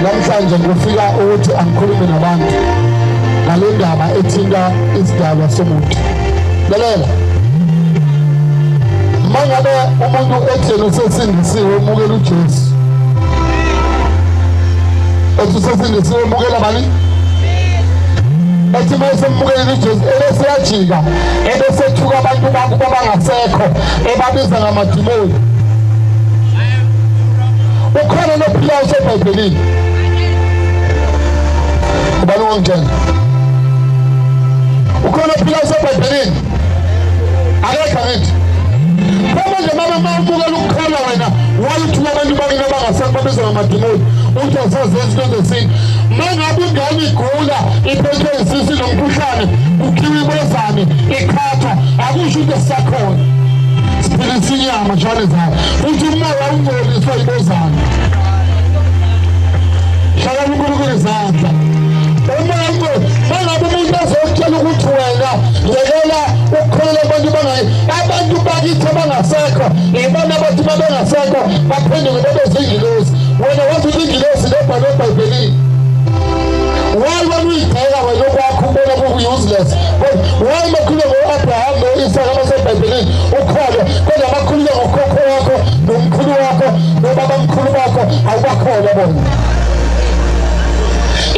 namhlanje ngifika ukuthi angikhulume nabantu ngale ndaba ethinta isidalwa somuntu. Lalela, mangabe umuntu etheni usesindisiwe umukela uJesu, ethi usesindisiwe umukela bani? Ethi mase umukela uJesu ebeseyajika ebesethuka abantu bakuba bangasekho ebabiza ngamadimoni. Ukhona nophila useBhayibhelini. Ubani wongena? Ukhona nophila useBhayibhelini. Akekho ngithi. Manje mama umukela ukukhala wena, wayithuka abantu bakini abangasekho babiza ngamadimoni. Uthi asazenza izinto zesintu. Mangabe ingane igula iphethwe isisi nomkhuhlane, ukhiwe ibozane, ikhatha, akusho into esisakhona. Siphilisa inyama njalo zayo. Futhi umoya ungoliswa ibozane. Shala uNkulunkulu izandla. Umoya mangabe umuntu azokutshela ukuthi wena yekela ukukholela abantu bakithi abangasekho, ibona abathi bangasekho baphenduke babe zingilosi. Wena wathi ingilosi lebhalwe eBhayibhelini. Why when we tell our local company useless? Why makhulu ngo-Abraham no-Isaka baseBhayibhelini ukhona kodwa makhulu ngokhokho wakho nomkhulu wakho nobabamkhulu bakho awubakhona bona.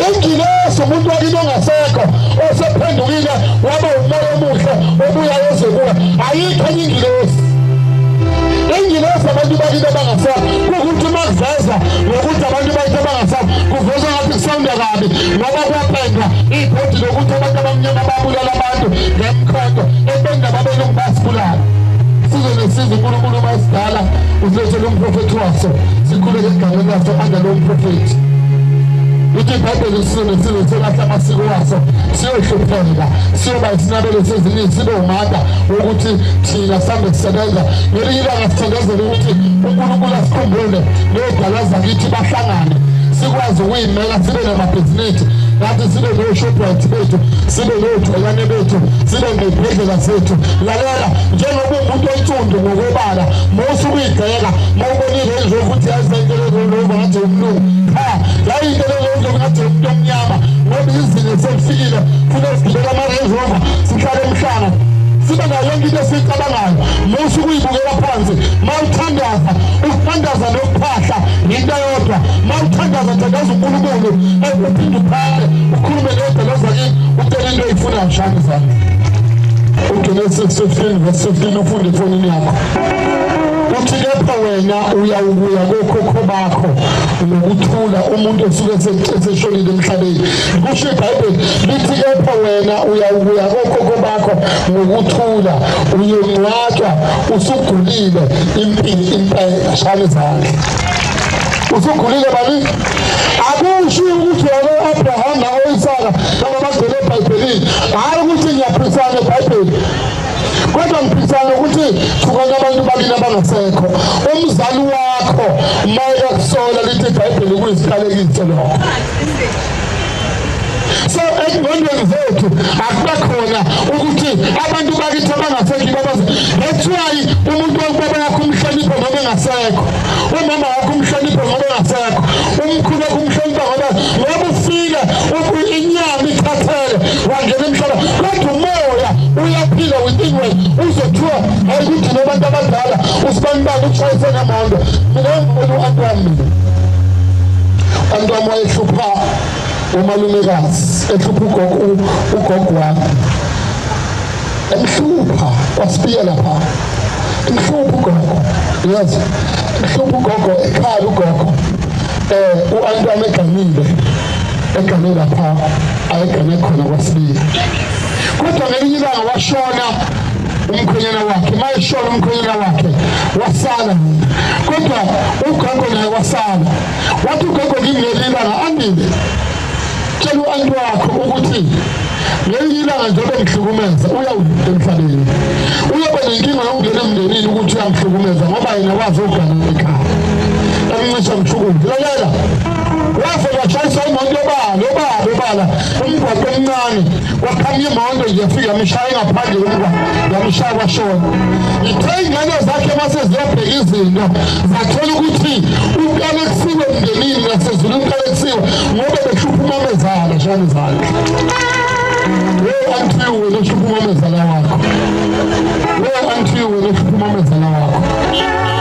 Ingilosi umuntu wakini ongasekho osephendukile waba umoya omuhle obuya ezekuwa, ayikho enye ingilosi. Ingilosi abantu bakini abangasekho kukuthi makuveza ngokuthi abantu bakini abangasekho kuveza ngathi kusawunda kabi ngoba kwapendwa ibhodi lokuthi abantu abamnyama babulala abantu ngemkhonto ependa babelungu basibulala. Size nesize uNkulunkulu mayisidala uzilethele umprofethi waso sikhuleke egameni laso angalo umprofethi. Uthi iBhayibheli isizwe selahla amasiko waso siyohlupheka siyoba isinabelo seziningi sibe umanda wokuthi thina sambe kusebenza ngelinye ilanga sithandazele ukuthi uNkulunkulu asikhumbule ney'dala zakithi bahlangane sikwazi ukuyimela sibe namabhizinisi ngathi sibe no-Shoprite bethu sibe no-Joyane bethu sibe ney'bhedlela zethu. Lalela, njengoba umuntu oyinsundu ngokobala mawusukuyibheka mawubonile indlovu ukuthi yazentelezolova ngathi umlungu yayinto lezondlovu ngathi umuntu omnyama ngoba izinto selifikile funa sigibela ama-Range Rover sihlale emhlanga sibe nayo yonke into esiyicabangayo mawusukuyibukela phansi. Mawuthandaza ukuthandaza nokuphahla yinto yodwa. Mawuthandaza thandaza uNkulunkulu uphinde uphale ukhulume nezidalo zakini ucela into oyifunayo nshani zami. uGenesis 15 verse 15 ufunde efonini yakho. Uthi kepha wena uyawubuya kokhokho bakho ngokuthula umuntu osuke eseshonile emhlabeni. Kusho iBhayibheli lithi kepha wena uyawubuya kokhokho bakho ngokuthula uyongcwatshwa usugulile impela shani zami. Usugulile bani? Akusho ukuthi Abraham no-Isaka babagcwele eBhayibhelini. Hayi ukuthi ngiyaphisana eBhayibheli. Kodwa ngiphisana ukuthi thukana abantu bakini abangasekho. Umzali wakho mayeke kusola lithi iBhayibheli kuyisiqalekiso lokho. So engqondweni zethu akuba khona ukuthi abantu bakithi abangasekho babazi. That's why umuntu wababa yakho umhlonipho ngoba engasekho. Umama wakho umhlonipho ngoba engasekho. Umkhulu wakho umhlonipho ngoba ufika inyama ikhathele wangena emhlabeni. Kodwa umoya uyaphila within wena uzothiwa ayikuthi nabantu abadala usibanibani utshayise ngemondo. Mina ngibona u-Antoine mina antu wayehlupha umalumekazi, ehlupha ugogo wami. Emhlupha wasibiya lapha. Emhlupha ugogo. Yes. Emhlupha ugogo ekhaya ugogo. U-antu wami eganile lapha ayegane khona kwasibiya. Kodwa ngelinye ilanga washona umkhwenyana wakhe. Mayeshona umkhwenyana wakhe wasala. Kodwa ugogo naye wasala. Wathi ugogo ngelinye ilanga andile. Tshela u-antu wakho ukuthi ngelinye ilanga njengoba ngihlukumeza uyawudla emhlabeni. Uyaba nenkinga yokungena emndenini ukuthi uyamhlukumeza ngoba yena wazi ukugana ekhaya. Emncisha mhlukumeza. Lalela. Wafa washayisa imoto yobala umgwaqo omncane wakhanya imoto nje yafika yamshaya ngaphandle komgwaqo yamshaya washona. Ithe ingane zakhe mase ziyobheka izinto zathola ukuthi ukalekisiwe emndenini nasezulu ukalekisiwe ngoba behlupha umamezala shane zakhe. Until we look for moments in our work. Until we look for moments in our work.